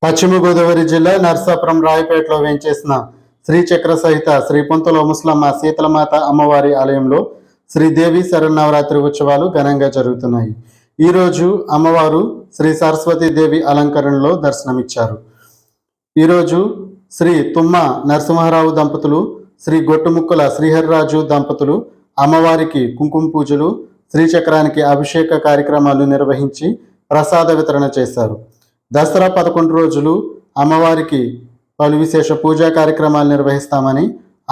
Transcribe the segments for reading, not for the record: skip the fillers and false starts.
పశ్చిమ గోదావరి జిల్లా నర్సాపురం రాయపేటలో వేంచేసిన శ్రీచక్ర సహిత శ్రీ పొంతుల ముస్లమ్మ శీతలమాత అమ్మవారి ఆలయంలో శ్రీదేవి శరన్నవరాత్రి ఉత్సవాలు ఘనంగా జరుగుతున్నాయి. ఈరోజు అమ్మవారు శ్రీ సరస్వతీదేవి అలంకరణలో దర్శనమిచ్చారు. ఈరోజు శ్రీ తుమ్మ నరసింహారావు దంపతులు, శ్రీ గొట్టుముక్కల శ్రీహరిరాజు దంపతులు అమ్మవారికి కుంకుమ పూజలు, శ్రీచక్రానికి అభిషేక కార్యక్రమాలు నిర్వహించి ప్రసాద వితరణ చేశారు. దసరా 11 రోజులు అమ్మవారికి పలు విశేష పూజా కార్యక్రమాలు నిర్వహిస్తామని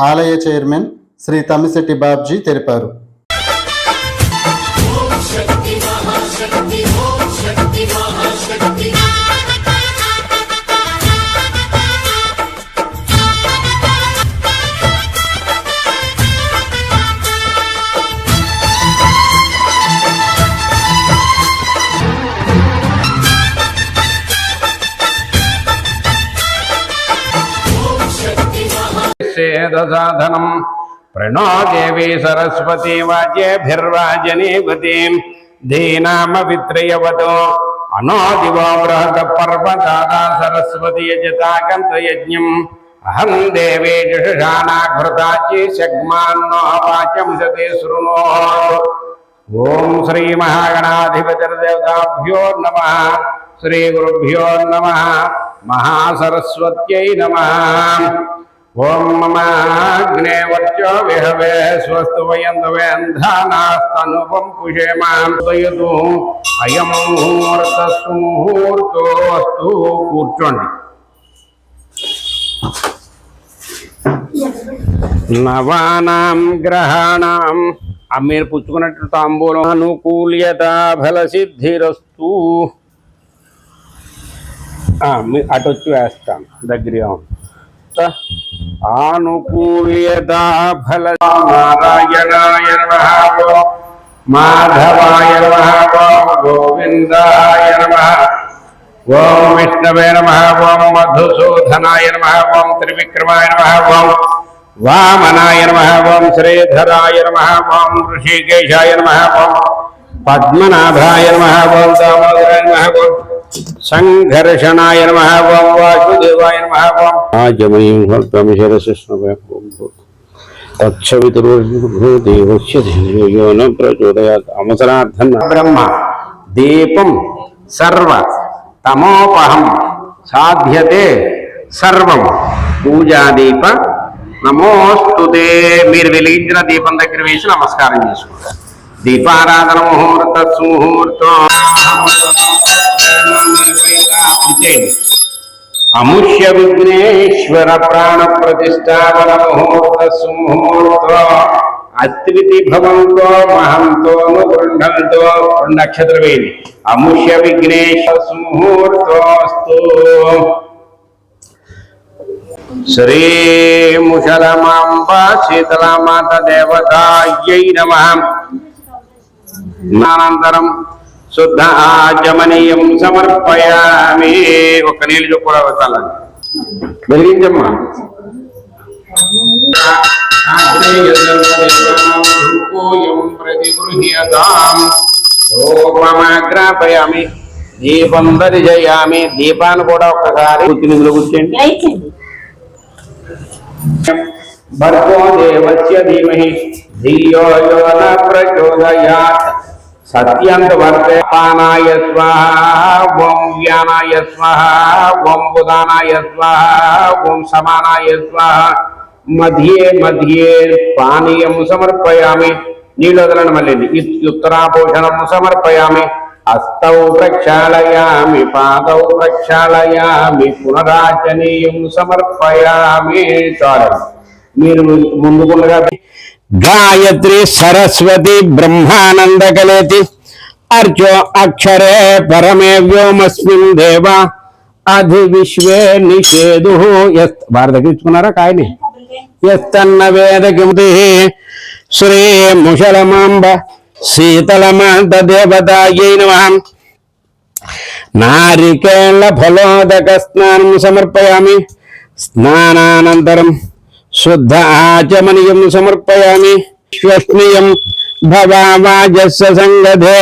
ఆలయ చైర్మన్ శ్రీ తమ్మిశెట్టి బాబ్జీ తెలిపారు. साधनम प्रणो देवी सरस्वती वाजेभिर्वाजनीवतीं धीनाम वित्रयवतो अनो दिवो बृहद पर्वतादा सरस्वती यजताकंत यज्ञं अहं देवी जुषानाघृताची शग्मान्नो वाचं सते शृणोतु। ओम श्री महागणाधिपतिर्देवताभ्यो नमः, श्री गुरुभ्यो नमः, महासरस्वत्यै नमः। ओम ममाग्ने वर्चो विहवे स्वस्तु वयन्तवे अन्धानास्तनुपं पुषेमान्तयतु अयं मुहूर्तस्तु కూర్చోండి. నవానాం గ్రహాణాం మీరు పుచ్చుకున్నట్టు తాంబూలం అనుకూల్యత ఫలసిద్ధిరస్తు. అటు వచ్చి వేస్తాం దగ్గరగా ఆనుకూల్యత ఫల నారాయణాయ నమః, మాధవాయ నమః, గోవిందాయ నమః, ఓం విష్ణవే నమః, ఓం మధుసూదనాయ నమః, ఓం త్రివిక్రమాయ నమః, ఓం వామనాయ నమః, ఓం శ్రీధరాయ నమః, ఓం ఋషికేశాయ నమః, ఓం పద్మనాభాయ నమః, ఓం దామోదరాయ నమః, ఓం సంఘర్షణాయ నమః, ఓం వాసుదేవాయ నమః, ఓం ఆజమయం హర్తం శిరస్సుష్ణవే తచ్చవితుర్దేవస్య ధియో న ప్రచోదయాత్. అవసరార్థం బ్రహ్మ దీపం సర్వ తమోపహం సాధ్యతే సర్వం పూజాదీప నమోస్తుతే. మీరు వెలిగించిన దీపం దగ్గర వేసి నమస్కారం చేసుకోండి. దీపారాధన ముహూర్త సుముహూర్తం అముష్య విఘ్నేశ్వర ప్రాణ ప్రతిష్టాపన ముహూర్త సుముహూర్త అత్వితి భవంతో మహంతో బృండంతో నక్షత్ర వేది అముష్య విఘ్నేశ్వర సుముహూర్తోస్తు. శ్రీ ముషలమాంబ శీతలామాత దేవతాయై నమః. అనంతరం శుద్ధ ఆచమనీయం సమర్పయామి. ఒక్క నీళ్ళు కూడా వచ్చాలని వెలిగించమ్మా. ప్రతిగృహ్యతామి దీపం దర్శయామి. దీపాన్ని కూడా ఒక్కసారి నిధులు కూర్చోండి. భర్గో దేవస్య ధీమహి ధియో యో న ప్రచోదయాత్. సత్యంత వర్తే పానాయ స్వాహ, ఓం వ్యానాయ స్వాహ, ఓం ఉదానాయ స్వాహ, ఓం సమానాయ స్వాహ. మధ్యే మధ్యే పానీయం సమర్పయామి. నీళ్ళు వదలండి. మళ్ళీ ఉత్తరాభూషణం సమర్పయామి. హస్తౌ ప్రక్షాళయామి, పాదౌ ప్రక్షాళయామి, పునరాచనీయం సమర్పయామి. చాలు. మీరు ముందుకుండగా గాయత్రి సరస్వతి బ్రహ్మానంద కలేతి అర్చో అక్షరే పరమే వ్యోమస్మిన్ దేవ అధి విశ్వే నిషేధు. వారి దగ్గర ఇచ్చుకున్నారా కాయని? ఎస్తన్న వేద కిమతి శ్రీ ముషలమాంబ శీతలమాత దేవతాయై నమః. నారికేళ ఫలోదక స్నానం సమర్పయామి. స్నానానంతరం శుద్ధ ఆచమనీయం సమర్పయామి. శ్వష్ణీయం భవావాజస్య సంగధే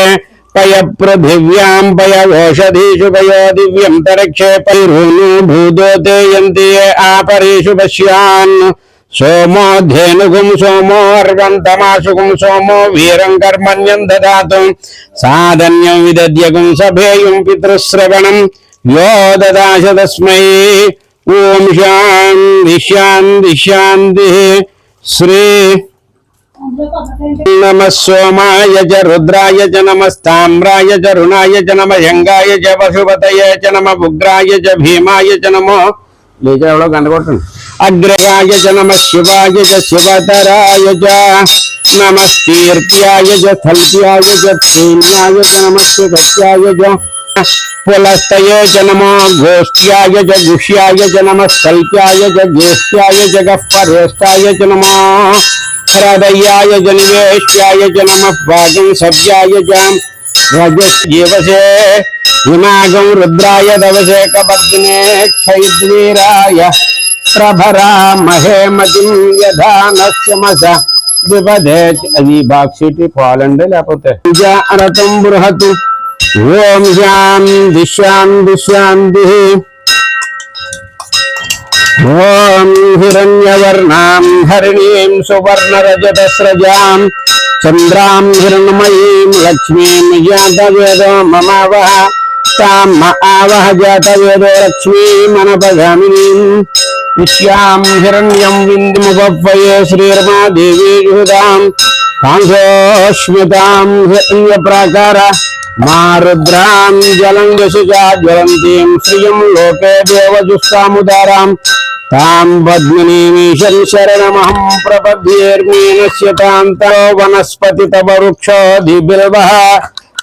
పయ పృథివ్యాం పయ ఓషధీషు పయో దివ్యం తరక్షే పైరూను భూదోతేయంతి ఆపరేషు పశ్యాన్ సోమో ధేనుగుం సోమో అర్వంతమాసుగుం సోమో వీరం కర్మణ్యం దదాతు సాధన్యం విదద్యగుం సభేయం పితృశ్రవణం యో దదాశ తస్మై ఓం శాంతి శాంతి శాంతి శ్రీ నమః సోమాయ చ రుద్రాయ చ నమస్తామ్రాయ చ రుణాయ చ నమయంగాయ చ పశుపతయే చ నమ ఉగ్రాయ చ భీమాయ చ నమో లేచేవడో గంటకొట్టండి అగ్రగాయ చ నమ శివాయ చ శివతరాయ చ నమస్తీర్త్యాయ చ స్థల్త్యాయ చ క్షేమ్యాయ చ నమస్య చ పులస్తయే చ నమో గోష్ఠ్యాయ చ గుష్యాయ చ నమ స్థల్త్యాయ చ జ్యేష్ఠ్యాయ చ గఃపరేష్ఠాయ చ నమో హృదయాయ చ నివేష్యాయ చ నమః భాగం సవ్యాయ చ రజస్జీవసే వినాగం రుద్రాయ దవసే కపర్దినే క్షైద్వీరాయ ప్రభరామహే మతిం యథా నస్యమస విపదే. అది బాక్సీటి పాలండి లేకపోతే అనతం బృహతు. ఓం శాంతి శాంతి శాంతి. ఓం హిరణ్యవర్ణాం హరిణీం సువర్ణరజతస్రజాం చంద్రాం హిరణ్మయీం లక్ష్మీం జాతవేదో మమావహ తాం ఆవహ జాతవేదో లక్ష్మీమనపగామినీం విశ్యాం హిరణ్యం విందుముపప్పయే శ్రీర్మాదేవీ జుహుదాం కాంసోష్మితాం హిరణ్యప్రాకార మారుద్రాం జలం యశుజా జ్వలంతీం శ్రియం లోకే దేవజుస్తాముదారాం తాం పద్మినీమీశం శరణమహం ప్రపద్యేర్మీనశ్యతాంతో వనస్పతితవృక్షోధిబిల్వః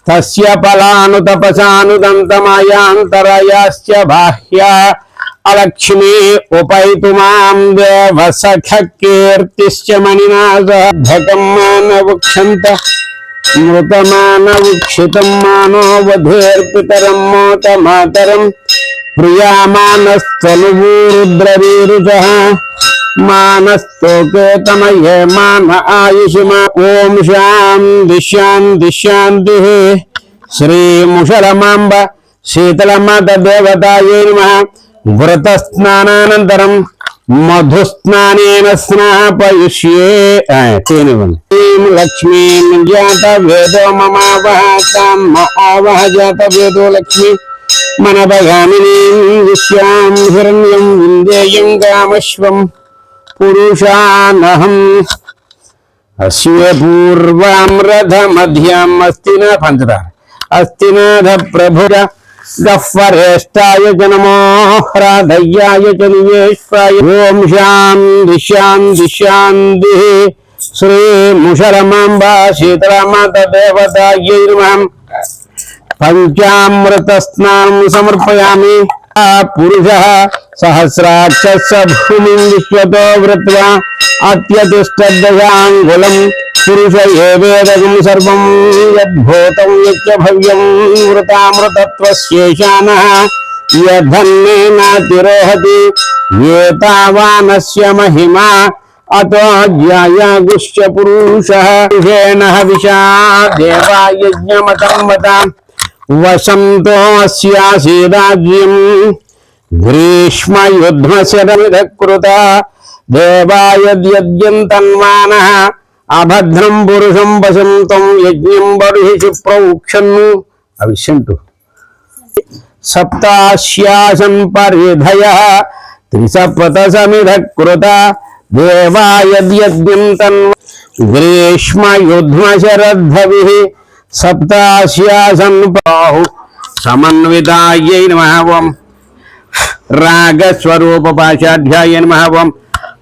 తస్య ఫలాను తపసానుదంతమాయాంతరయాశ్చ బాహ్యా అలక్ష్మీ ఉపైతుమాం దేవసఖ కీర్తిశ్చ మణినాథకం మానవక్షంత మృతమానవుక్షితం మానో వధేర్పితరం మోతమాతరం ప్రియామానస్తనురుద్రవీరుజః మానస్తోకేతమయే మాన ఆయుషిమా. ఓం శాంతి శాంతి శాంతి. శ్రీ ముషలమాంబ శీతలమాత దేవతాయై నమః. వ్రత స్నానానంతరం మధుస్నానేన స్నాపయిష్యే. లక్ష్మీం జాత వేదో మమావహ తాం ఆవహ జాత వేదో లక్ష్మీ మనభగామినీం విశ్యాం హిరణ్యం విందేయం గామశ్వం పురుషానహం. అస్య పూర్వాం రథమధ్యాం అస్తిన పంచదార అస్తినాథ ప్రభుర గహ్వరేష్టాయ చ నమో హ్రాదయ్యాయ చ నివేష్టాయ. ఓం శాంతి శాంతి శాంతి. శ్రీ ముషలమాంబ శీతలమాత దేవతాయై నమః. పంచామృత స్నానం సమర్పయామి. పురుషః సహస్రాక్ష భూమిం విశ్వతో వృత్వా అత్యతిష్టదశాంగులం పురుష ఏవేదకం సర్వం యద్భూతం యచ్చ భవ్యం వృతామృతత్వస్యేషానః యధన్నేనాతిరోహతి ఏతావానస్య మహిమా అతో జ్యాయాగుశ్చ పురుషః పురుషేణ హవిషా దేవా యజ్ఞమతం వద వసంతో అస్యాసీరాజ్యం గ్రీష్మయుధ్మశరమిధకృత దేవాయద్యంతన్మానః అభద్రం పురుషం వసంతం యజ్ఞం బర్హిషు ప్రోక్షన్ను. ఆ విషయం సప్తాశ్యాసన్ పరిధయః త్రిసప్తసమిధకృత దేవాయద్యంతన్ గ్రీష్మయుధ్మశరద్ధవిః సప్తాశ్యాసన్ బాహు సమన్వితాయై నమః. ఓం రాగస్వరూపపాశాఢ్యాయ నమః. ఓం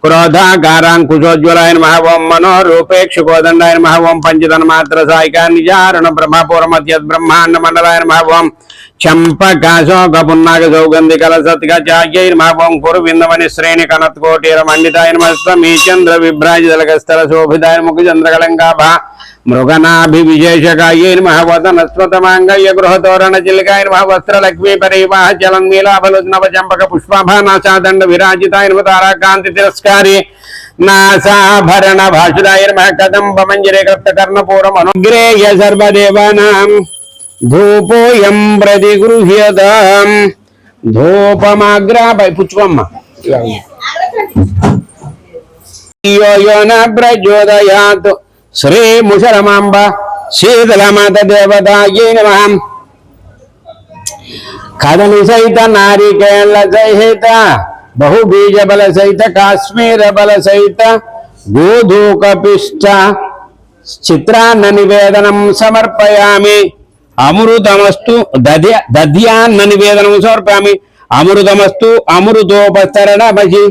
క్రోధాకారాంకుశోజ్వలాయ నమః. ఓం మనోరూపేక్షుకోదండాయ నమః. ఓం పంచతన్మాత్ర సాయికా నిజారణ బ్రహ్మపూర్వమత్యద్ బ్రహ్మాండ మండలాయ నమః. ఓం చంపకాశోక పున్నాగ సౌగంధి కలసత్కచాయ్యై నమః. ఓం కురువిందమణి శ్రేణి కనత్కోటీర మండితాయ నమస్తమీ చంద్ర విభ్రాజితలకస్తర శోభితాయ ముఖచంద్రకళంకాభ మృగనాభివిశేషకాయై నమః. వదనస్వతమాంగయ్య గృహతోరణ చిలికాయ నమః. వస్త్రలక్ష్మీ పరివాహ చలన్మీలాభలోచనవ చంపక పుష్పాభానాశాదండ విరాజితాయ నమః. తారాకాంతి తిరస్కారి నాసాభరణ భాషుదాయ నమః. కదంబ మంజరే కర్తకర్ణపూరం అనుగ్రేయ సర్వదేవానాం ధూపోయం ప్రతిగృహ్యతాం ధూపమాగ్రాపై పుచ్చుకోమ్మ యోన ప్రచోదయాత్ శ్రీ ముషరమాంబ శీతలమాత దేవతాయై నమః కదలి సహిత నారికేళ సహిత బహుబీజ బల సహిత కాశ్మీర బల సహిత గోధూకపిష్ట చిత్రాన్న నివేదనం సమర్పయామి అమృతమస్తు దధ్యాన్న నివేదనం సమర్పయామి అమృతమస్తు అమృతోపస్తరణమసి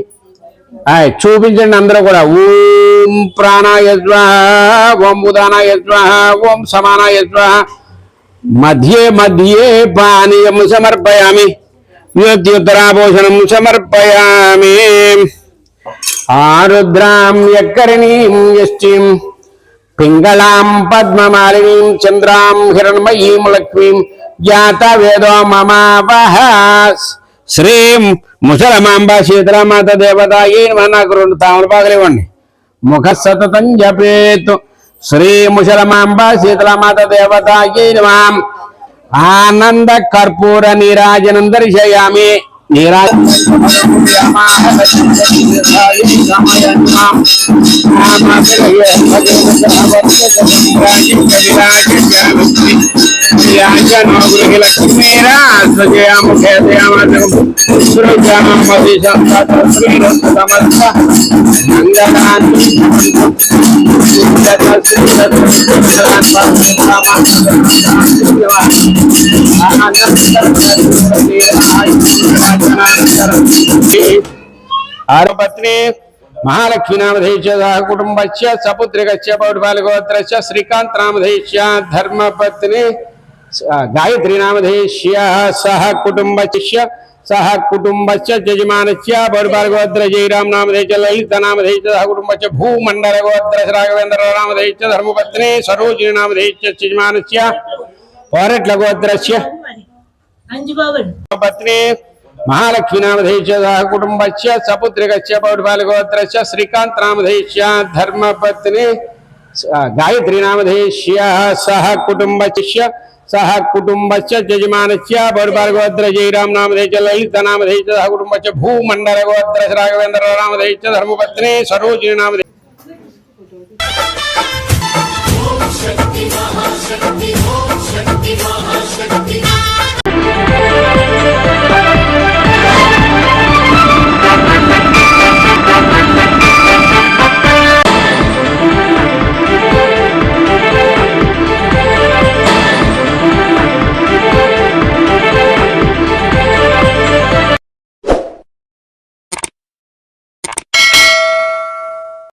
చూపించండి అందరూ కూడా ఓం ప్రాణాయ స్వాహ ఓం ఉదానాయ స్వాహ ఓం సమానాయ స్వాహ మధ్యే మధ్యే పానీయం సమర్పయామి వ్యుత్యుత్తరాభూషణం సమర్పయామి ఆరుద్రాం యక్కరిణీం యష్టిం పింగళాం పద్మమాలినీం చంద్రాం హిరణ్మయీం లక్ష్మీం జాత వేదో మమావహ శ్రీం ముసలమాంబ శీతలమాత దేవతాయై నమః. నాకు 2 తామలపాకులు ఇవ్వండి. ముఖ సతతం జపేత్ శ్రీ ముసలమాంబ శీతలమాత దేవతాయై నమః. ఆనంద కర్పూర నీరాజనం దర్శయామి ఆరపత్ని మహాలక్ష్మీ నామధేయ కుటుంబస్య సపుత్రికస్య పౌర్వాలగోత్రస్య శ్రీకాంత్ నామధేయ ధర్మపత్ని గాయత్రీ నామధేయ సహ కుటుంబస్య యజమానస్య పౌర్వాలగోత్ర జయరాం నామధేయ లలిత నామధేయ సహ కుటుంబస్య భూమండలగోత్ర రాఘవేంద్ర నామధేయ ధర్మపత్ని సరోజిని నామధేయ యజమానస్య పోరట్ల గోత్రస్య పత్ని మహాలక్ష్మీ నామధేయ కుటుంబస్య సపుత్రికస్య పౌర్వాలగోత్రస్య శ్రీకాంత్ నామధేయ ధర్మపత్ని గాయత్రీ నామధేయ సహ కుటుంబస్య యజమానస్య పౌర్వాలగోత్ర జయరాం నామధేయ లలిత నామధేయ సహ కుటుంబస్య భూమండలగోత్ర రాఘవేంద్ర నామధేయ ధర్మపత్ని సరోజిని నామధేయ शक्ति महाशक्ति